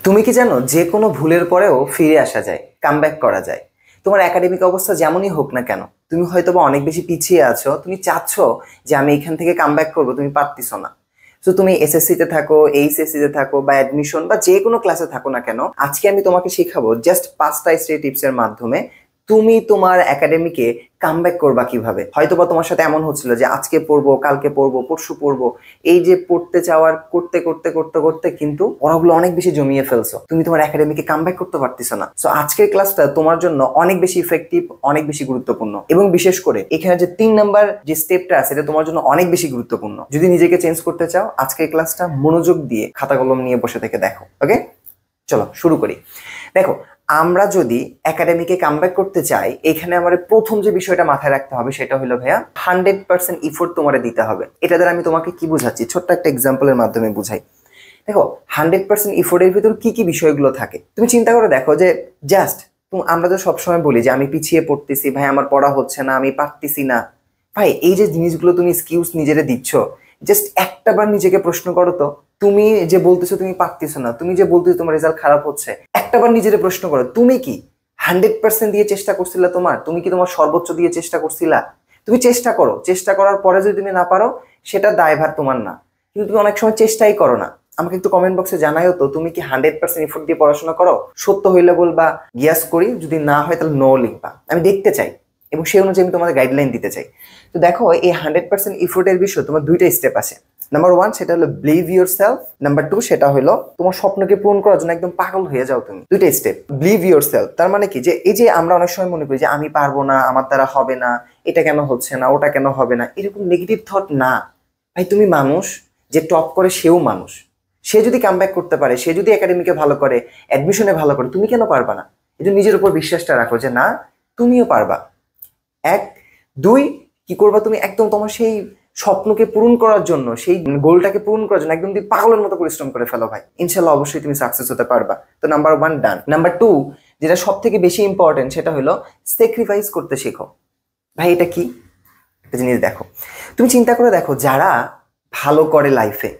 তুমি কি জানো যে কোনো ভুলের পরেও ফিরে আসা যায়, কামব্যাক করা যায়। তোমার একাডেমিক অবস্থা যেমনই হোক না কেন, তুমি হয়তোবা অনেক বেশি পিছিয়ে আছো, তুমি চাচ্ছ যে আমি এখান থেকে কামব্যাক করবো, তুমি পারতেছো না। তো তুমি এসএসসি তে থাকো, এইচএসসি তে থাকো, বা অ্যাডমিশন বা যে কোনো ক্লাসে থাকো না কেন, আজকে আমি তোমাকে শেখাবো জাস্ট 5টা স্টেপ টিপস এর মাধ্যমে তুমি তোমার একাডেমিকে কামব্যাক করবা কিভাবে। হয়তোবা তোমার সাথে এমন হচ্ছিল যে আজকে পড়বো, কালকে পড়বো, পরশু পড়বো, এই যে পড়তে চাওয়ার করতে করতে করতে করতে কিন্তু পড়াগুলো অনেক বেশি জমিয়ে ফেলছো, তুমি তোমার একাডেমিকে কামব্যাক করতে পারতেছো না। সো আজকের ক্লাসটা তোমার জন্য অনেক বেশি ইফেক্টিভ, অনেক বেশি গুরুত্বপূর্ণ, এবং বিশেষ করে এখানে যে 3 নাম্বার যে স্টেপটা আছে এটা তোমার জন্য অনেক বেশি গুরুত্বপূর্ণ। যদি নিজেকে চেঞ্জ করতে চাও, আজকের ক্লাসটা মনোযোগ দিয়ে খাতা কলম নিয়ে বসে থেকে দেখো। ওকে, চলো শুরু করি। দেখো, আমরা যদি একাডেমিকে কামব্যাক করতে চাই, এখানে আমাদের প্রথম যে বিষয়টা মাথায় রাখতে হবে সেটা হলো ভাইয়া 100% ইফোর্ট তোমার দিতে হবে। এটা দ্বারা আমি তোমাকে কি বুঝাচ্ছি, ছোট্ট একটা এক্সাম্পলের মাধ্যমে বুঝাই। দেখো, 100% ইফোর্টের ভিতর কি কি বিষয়গুলো থাকে তুমি চিন্তা করে দেখো। যে জাস্ট আমরা তো সবসময় বলি যে আমি পিছিয়ে পড়তেছি ভাই, আমার পড়া হচ্ছে না, আমি পারতেছি না। ভাই, এই যে জিনিসগুলো তুমি এক্সকিউজ নিজেরে দিচ্ছ, জাস্ট একটা বার নিজেকে প্রশ্ন করো তো। তুমি যে বলতেছো তুমি পারতেছো না, তুমি যে বলতেছো তোমার রেজাল্ট খারাপ হচ্ছে, একটা বার নিজেরে প্রশ্ন করো, তুমি কি 100% দিয়ে চেষ্টা করছিলা? তুমি কি তোমার সর্বোচ্চ দিয়ে চেষ্টা করছিলা? তুমি চেষ্টা করো, চেষ্টা করার পরে যদি তুমি না পারো, সেটা দায়ভার তোমার না। কিন্তু তুমি অনেক সময় চেষ্টাই করো না। আমাকে একটু কমেন্ট বক্সে জানাইও তো, তুমি কি 100% এফোর্ট দিয়ে পড়াশোনা করো? সত্য হইলে বলবা গিয়াস করি, যদি না হয় তাহলে নো লিখবা, আমি দেখতে চাই এবং সেই অনুযায়ী আমি তোমাদের গাইডলাইন দিতে চাই। তো দেখো, এই 100% ইফোর্টের বিষয় তোমার 2টা স্টেপ আছে। নাম্বার 1 সেটা হলো বিলিভ ইউর সেলফ, নাম্বার 2 সেটা হলো তোমার স্বপ্নকে পূরণ করার জন্য একদম পাগল হয়ে যাও তুমি। 2টা স্টেপ। বিলিভ ইউর সেলফ তার মানে কি, যে এই যে আমরা অনেক সময় মনে করি যে আমি পারবো না, আমার দ্বারা হবে না, এটা কেন হচ্ছে না, ওটা কেন হবে না, এরকম নেগেটিভ থট না। ভাই, তুমি মানুষ, যে টপ করে সেও মানুষ। সে যদি কামব্যাক করতে পারে, সে যদি একাডেমিকে ভালো করে, অ্যাডমিশনে ভালো করে, তুমি কেন পারবা না? এটা নিজের উপর বিশ্বাসটা রাখো যে না, তুমিও পারবা। 1 2 কি করবা তুমি, একদম তোমার সেই স্বপ্নকে পূরণ করার জন্য, সেই গোলটাকে পূরণ করার জন্য একদম তুমি পাগলের মতো পরিশ্রম করে ফেলো ভাই, ইনশাল্লাহ অবশ্যই তুমি সাকসেস হতে পারবা। তো নাম্বার 1 ডান। নাম্বার 2 যেটা সব থেকে বেশি ইম্পর্টেন্ট, সেটা হলো স্যাক্রিফাইস করতে শেখো। ভাই, এটা কি একটা জিনিস দেখো, তুমি চিন্তা করে দেখো, যারা ভালো করে লাইফে,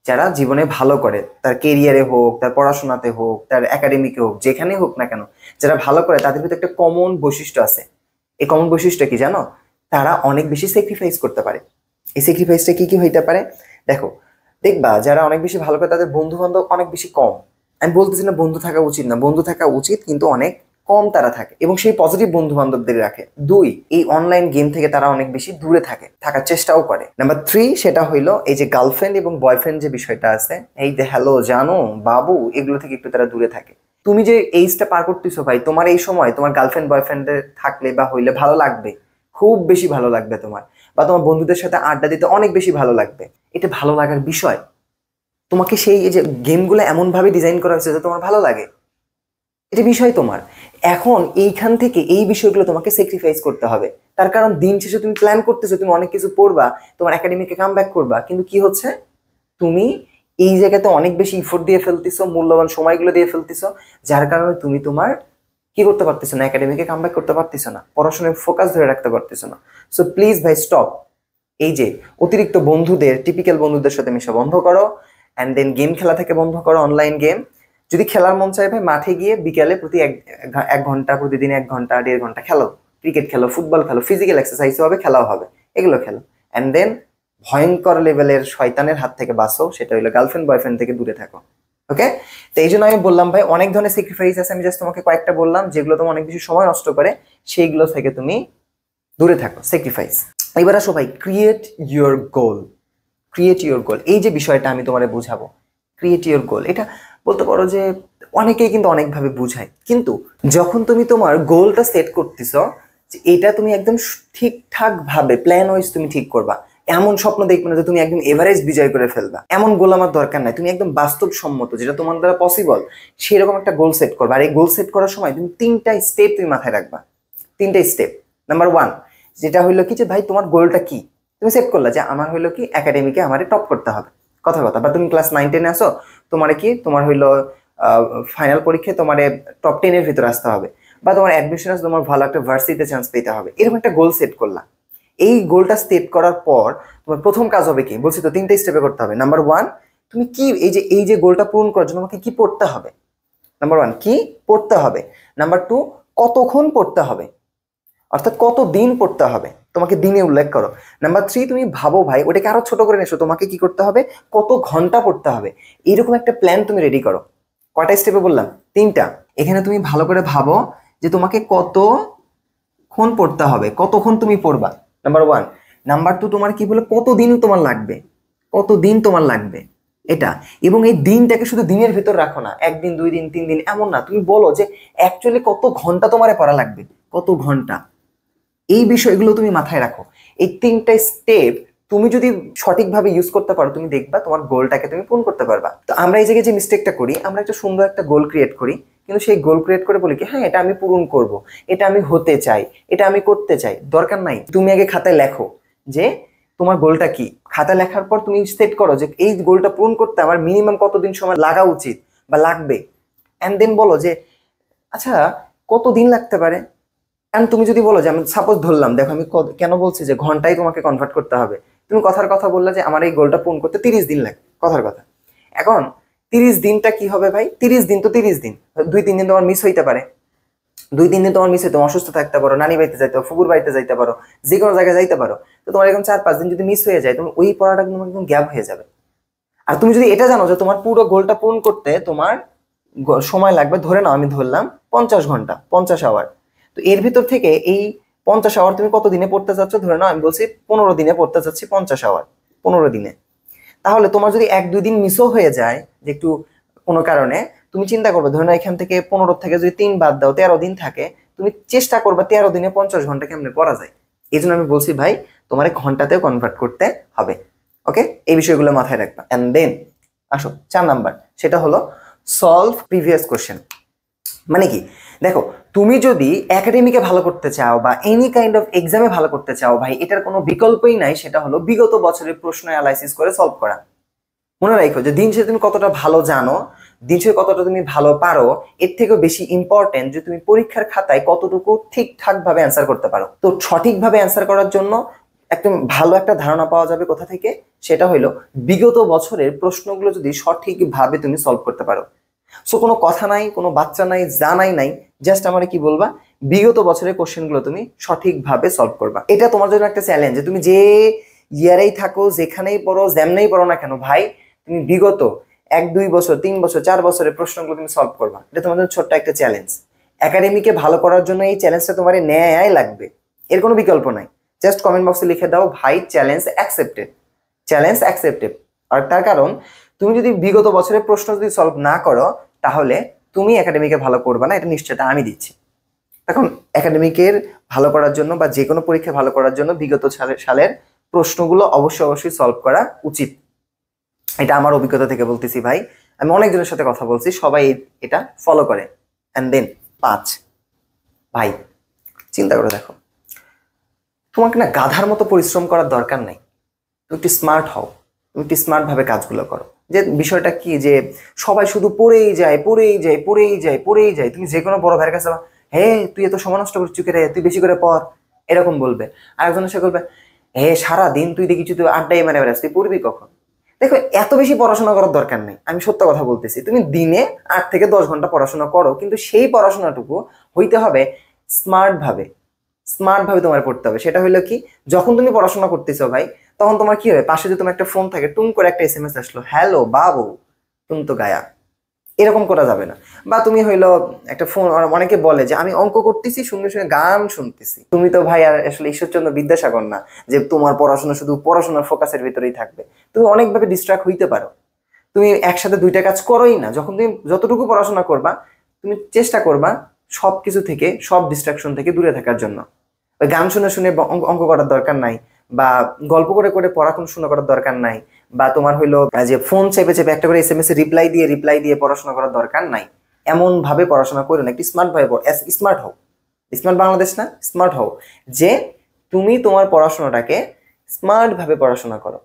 যারা জীবনে ভালো করে, তার কেরিয়ারে হোক, তার পড়াশোনাতে হোক, তার একাডেমিকে হোক, যেখানে হোক না কেন, যারা ভালো করে তাদের ভিতরে একটা কমন বৈশিষ্ট্য আছে। এই কমন বৈশিষ্ট্য কি জানো? তারা অনেক বেশি স্যাক্রিফাইস করতে পারে। এই স্যাক্রিফাইসটা কি কি হইতে পারে দেখো। দেখবা যারা অনেক বেশি ভালো করে, তাদের বন্ধু বান্ধব অনেক বেশি কম। আমি বলতেছি না বন্ধু থাকা উচিত না, বন্ধু থাকা উচিত, কিন্তু অনেক কম তারা থাকে এবং সেই পজিটিভ বন্ধু বান্ধবদের রাখে। 2 এই অনলাইন গেম থেকে তারা অনেক বেশি দূরে থাকে, থাকার চেষ্টাও করে। নাম্বার 3 সেটা হইলো এই যে গার্লফ্রেন্ড এবং বয়ফ্রেন্ড যে বিষয়টা আছে, এই যে হ্যালো জানো বাবু, এগুলো থেকে একটু তারা দূরে থাকে। তুমি যে এইজটা পার করতেছো ভাই, তোমার এই সময় তোমার গার্লফ্রেন্ড বয়ফ্রেন্ডের থাকলে বা হইলে ভালো লাগবে, খুব বেশি ভালো লাগবে তোমার, বা তোমার বন্ধুদের সাথে আড্ডা দিতে অনেক বেশি ভালো লাগবে। এটা ভালো লাগার বিষয়। তোমাকে সেই এই যে গেমগুলো এমন ভাবে ডিজাইন করা হয়েছে যে তোমার ভালো লাগে, এটা বিষয় তোমার। এখন এইখান থেকে এই বিষয়গুলো তোমাকে স্যাক্রিফাইস করতে হবে। তার কারণ দিন শেষে তুমি প্ল্যান করতেছো, তুমি অনেক কিছু পড়বা, তোমার একাডেমিকে কামব্যাক করবা, কিন্তু কি হচ্ছে, তুমি এই জায়গাতে অনেক বেশি ইফোর্ট দিয়ে ফেলতেছো, মূল্যবান সময়গুলো দিয়ে ফেলতেছো, যার কারণে তুমি তোমার কি করতে পারতেছো না, একাডেমিকে কামব্যাক করতে পারতেছো না, পড়াশোনায় ফোকাস ধরে রাখতে পারতেছো না। সো প্লিজ ভাই স্টপ। এই যে অতিরিক্ত বন্ধুদের, টিপিক্যাল বন্ধুদের সাথে মেশা বন্ধ করো, অ্যান্ড দেন গেম খেলা থেকে বন্ধ করো, অনলাইন গেম। যদি খেলার মন চায় ভাই, মাঠে গিয়ে বিকালে প্রতি এক ঘন্টা, প্রতিদিন 1 ঘন্টা 1.5 ঘন্টা খেলো, ক্রিকেট খেলো, ফুটবল খেলো, ফিজিক্যাল এক্সারসাইজও হবে, খেলাও হবে, এগুলো খেলো। অ্যান্ড দেন ভয়ঙ্কর লেভেলের শয়তানের হাত থেকে বাঁচো, সেটা হলো গার্লফ্রেন্ড বয়ফ্রেন্ড থেকে দূরে থাকো। ওকে, তো এই জন্য আমি বললাম ভাই, অনেক ধরনের স্যাক্রিফাইস আছে, আমি জাস্ট তোমাকে কয়েকটা বললাম যেগুলো তোমার অনেক বেশি সময় নষ্ট করে, সেইগুলো থেকে তুমি দূরে থাকো, স্যাক্রিফাইস। এবার আসো ভাই, create your goal. Create your goal, এই যে বিষয়টা আমি তোমারে বুঝাবো, ক্রিয়েট ইউর গোল, এটা বলতে পারো যে অনেকেই কিন্তু অনেকভাবে বুঝায়, কিন্তু যখন তুমি তোমার গোলটা সেট করতেছ, যে এটা তুমি একদম ঠিকঠাক ভাবে প্ল্যান ওয়াইজ তুমি ঠিক করবা। এমন স্বপ্ন দেখবে না যে তুমি একদম এভারেজ বিজয় করে ফেলবা, এমন গোল আমার দরকার নাই। তুমি একদম বাস্তবসম্মত, যেটা তোমার দ্বারা পসিবল, সেরকম একটা গোল সেট করবা। আর এই গোল সেট করার সময় তুমি 3টা স্টেপ তুমি মাথায় রাখবা। 3টা স্টেপ। নাম্বার 1 যেটা হইলো কি, যে ভাই তোমার গোলটা কি, তুমি সেট করলা যে আমার হইলো কি একাডেমিকে আমার টপ করতে হবে, কথা কথা। বা তুমি ক্লাস 9-10 আসো, তোমার কি, তোমার হইলো ফাইনাল পরীক্ষায় তোমার টপ 10-এর ভিতরে আসতে হবে, বা তোমার অ্যাডমিশন আছে, তোমার ভালো একটা ভার্সিটিতে চান্স পেতে হবে, এরকম একটা গোল সেট করলা। এই গোলটা সেট করার পর তোমার প্রথম কাজ হবে কি, বলছি তো 3টা স্টেপে করতে হবে। নাম্বার 1 তুমি কি এই যে গোলটা পূরণ করার জন্য আমাকে কি পড়তে হবে? নাম্বার 1 কি পড়তে হবে, নাম্বার 2 কতক্ষণ পড়তে হবে, অর্থাৎ কত দিন পড়তে হবে, তোমাকে দিনে উল্লেখ করো। নাম্বার 3 তুমি ভাবো ভাই ওটাকে আরো ছোট করে নেছো, তোমাকে কি করতে হবে, কত ঘন্টা পড়তে হবে, এইরকম একটা প্ল্যান তুমি রেডি করো। কয়টা স্টেপে বললাম? 3টা। এখানে তুমি ভালো করে ভাবো যে তোমাকে কতক্ষণ পড়তে হবে, কতক্ষণ তুমি পড়বা, নাম্বার 1। নাম্বার 2 তোমার কি বলে কতদিন তোমার লাগবে, কতদিন তোমার লাগবে এটা। এবং এই দিনটাকে শুধু দিনের ভিতর রাখো না, 1 দিন 2 দিন 3 দিন এমন না, তুমি বলো যে অ্যাকচুয়ালি কত ঘন্টা তোমার পড়া লাগবে, কত ঘন্টা। এই বিষয়গুলো তুমি মাথায় রাখো। এই 3টা স্টেপ তুমি যদি সঠিকভাবে ইউজ করতে পারো, তুমি দেখবা তোমার গোলটাকে তুমি পূরণ করতে পারবা। তো আমরা এই জায়গায় যে মিস্টেকটা করি, আমরা একটা সুন্দর একটা গোল ক্রিয়েট করি, কিন্তু সেই গোল ক্রিয়েট করে বলি কি হ্যাঁ এটা আমি পূরণ করব, এটা আমি হতে চাই, এটা আমি করতে চাই। দরকার নাই, তুমি আগে খাতায় লেখো যে তোমার গোলটা কি। খাতা লেখার পর তুমি সেট করো যে এই গোলটা পূরণ করতে আমার মিনিমাম কতদিন সময় লাগা উচিত বা লাগবে, এন্ড দেন বলো যে আচ্ছা কতদিন লাগতে পারে। এন্ড তুমি যদি বলো যে আমি সাপোজ ধরলাম, দেখো আমি কেন বলছি যে ঘন্টায় তোমাকে কনভার্ট করতে হবে, তুমি কথার কথা বললে যে আমার এই গোলটা পূরণ করতে 30 দিন লাগে, কথার কথা। এখন 30 দিনটা কি হবে ভাই, 30 দিন তো 30 দিন, 2-3 দিন তোমার মিস হইতে পারে, 2-3 দিন তোমার মিস হইতে, অসুস্থ থাকতে পারো, নানি বাড়িতে যাইতে পারো, ফুপুর বাড়িতে যাইতে পারো, যে কোনো জায়গায় যাইতে পারো। তো তোমার এখন 4-5 দিন যদি মিস হয়ে যায়, তুমি ওই পড়াটা কিন্তু একদম গ্যাপ হয়ে যাবে। আর তুমি যদি এটা জানো যে তোমার পুরো গোলটা পূরণ করতে তোমার সময় লাগবে, ধরে নাও আমি ধরলাম 50 ঘন্টা, 50 আওয়ার। তো এর ভিতর থেকে এই 50 আওয়ার তুমি কত দিনে পড়তে চাচ্ছ, ধরে নাও আমি বলছি 15 দিনে পড়তে চাচ্ছি 50 আওয়ার, 15 দিনে। তাহলে তোমার যদি 1-2 দিন মিসও হয়ে যায় যে একটু কোনো কারণে, তুমি চিন্তা করবে ধরে নাও এখান থেকে 15 থেকে যদি 3 বাদ দাও 13 দিন থাকে, তুমি চেষ্টা করবে 13 দিনে 50 ঘন্টা কেমনে পড়া যায়। এই জন্য আমি বলছি ভাই তোমার ঘন্টাতেও কনভার্ট করতে হবে। ওকে, এই বিষয়গুলো মাথায় রাখবা। এন্ড দেন আসো 4 নাম্বার, সেটা হলো সলভ প্রিভিয়াস কোশ্চেন। মানে কি, দেখো তুমি যদি একাডেমিকে ভালো করতে চাও বা এনি কাইন্ড অফ এক্সামে ভালো করতে চাও ভাই, এটার কোনো বিকল্পই নাই, সেটা হলো বিগত বছরের প্রশ্ন অ্যানালাইসিস করে সলভ করা। মনে রাখো যে দিন শেষে তুমি কতটা ভালো জানো, দিন শেষে কতটা তুমি ভালো পারো, এর থেকেও বেশি ইম্পর্টেন্ট যে তুমি পরীক্ষার খাতায় কতটুকু ঠিকঠাক ভাবে অ্যান্সার করতে পারো। তো সঠিকভাবে অ্যান্সার করার জন্য একদম ভালো একটা ধারণা পাওয়া যাবে কোথা থেকে, সেটা হলো বিগত বছরের প্রশ্নগুলো যদি সঠিকভাবে তুমি সলভ করতে পারো। সো কোনো কথা নাই, কোনো বাচ্চা নাই, জানাই নাই, জাস্ট আমার কি বলবা বিগত বছরের কোশ্চেনগুলো তুমি সঠিকভাবে সলভ করবা। এটা তোমার জন্য একটা চ্যালেঞ্জ যে তুমি যে ইয়ারেই থাকো, যেখানেই পড়ো, যেমনেই পড়ো না কেন ভাই, তুমি বিগত 1-2 বছর 3 বছর 4 বছরের প্রশ্নগুলো তুমি সলভ করবা। এটা তোমার জন্য ছোট্ট একটা চ্যালেঞ্জ। একাডেমিকে ভালো করার জন্য এই চ্যালেঞ্জটা তোমার নেয়াই লাগবে, এর কোনো বিকল্প নাই। জাস্ট কমেন্ট বক্সে লিখে দাও ভাই চ্যালেঞ্জ অ্যাকসেপ্টেড, চ্যালেঞ্জ অ্যাকসেপ্টেড। আর তার কারণ তুমি যদি বিগত বছরের প্রশ্ন যদি সলভ না করো, তাহলে তুমি একাডেমিকে ভালো করবে না, এটা নিশ্চয়তা আমি দিচ্ছি। এখন একাডেমিকের ভালো করার জন্য বা যে কোনো পরীক্ষা ভালো করার জন্য বিগত সালের প্রশ্নগুলো অবশ্যই সলভ করা উচিত। এটা আমার অভিজ্ঞতা থেকে বলতেছি ভাই, আমি অনেকজনের সাথে কথা বলছি, সবাই এটা ফলো করে। এন্ড দেন 5 ভাই চিন্তা করে দেখো, তোমাকে না গাধার মতো পরিশ্রম করার দরকার নাই, তুমি একটু স্মার্ট হও, তুমি একটু স্মার্ট ভাবে কাজগুলো করো। যে বিষয়টা কি যে সবাই শুধু পড়েই যায় পড়েই যায় পড়েই যায় পড়েই যায়, তুমি যে কোনো বড় ভাইয়ের কাছে হে তুই এত সময় নষ্ট করছিস রে, তুই বেশি করে পড়, এরকম বলবে। আরেকজন এসে বলবে হে সারা দিন তুই দেখিস তুই আড্ডাই মেরে বেড়াস, তুই পড়বি কখন। দেখো এত বেশি পড়াশোনা করার দরকার নেই, আমি সত্য কথা বলতেছি। তুমি দিনে 8 থেকে 10 ঘন্টা পড়াশোনা করো, কিন্তু সেই পড়াশোনাটুকু হইতে হবে স্মার্ট ভাবে, স্মার্ট ভাবে তোমার পড়তে হবে। সেটা হলো কি, যখন তুমি পড়াশোনা করতেছো ভাই, তখন তোমার কি হবে, পাশে যদি তোমার একটা ফোন থাকে, টুম করে একটা এসএমএস আসলো, হ্যালো বাবু তুমি তো গায়া, এরকম করা যাবে না। বা তুমি হইলো একটা ফোন, অনেকে বলে যে আমি অঙ্ক করতেছি সঙ্গে সঙ্গে গান শুনতেছি, তুমি তো ভাই আর আসলে ঈশ্বরচন্দ্র বিদ্যাসাগর না যে তোমার পড়াশোনা শুধু পড়াশোনার ফোকাসের ভিতরেই থাকবে। তুমি অনেকভাবে ডিস্ট্রাক্ট হইতে পারো, তুমি একসাথে 2টা কাজ করোই না। যখন তুমি যতটুকু পড়াশোনা করবা, তুমি চেষ্টা করবা সবকিছু থেকে, সব ডিস্ট্রাকশন থেকে দূরে থাকার জন্য। ওই গান শুনে শুনে অঙ্ক করার দরকার নাই, বা গল্প করে করে পড়াশোনা করার দরকার নাই, বা তোমার হইলো যে ফোন চেপে চেপে একটা করে এসএমএস এ রিপ্লাই দিয়ে পড়াশোনা করার দরকার নাই। এমন ভাবে পড়াশোনা করো না, একটু স্মার্ট ভাবে স্মার্ট হও। স্মার্ট বাংলাদেশ না, স্মার্ট হও, যে তুমি তোমার পড়াশোনাটাকে স্মার্ট ভাবে পড়াশোনা করো।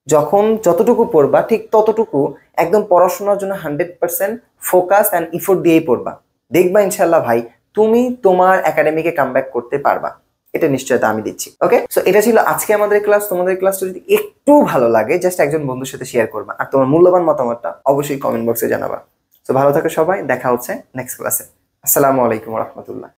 যখন যতটুকু পড়বা ঠিক ততটুকু একদম পড়াশোনার জন্য 100% ফোকাস অ্যান্ড ইফোর্ট দিয়েই পড়বা। দেখবা ইনশাল্লাহ ভাই তুমি তোমার একাডেমিকে কামব্যাক করতে পারবা। এটা নিশ্চয়তা আমি দিচ্ছি। ওকে, সো এটা ছিল আজকে আমাদের ক্লাস। তোমাদের ক্লাসটা যদি একটু ভালো লাগে জাস্ট একজন বন্ধুর সাথে শেয়ার করবা, আর তোমার মূল্যবান মতামতটা অবশ্যই কমেন্ট বক্সে জানাবা। তো ভালো থাকো সবাই, দেখা হচ্ছে নেক্সট ক্লাসে। আসসালামু আলাইকুম রহমতুল্লাহ।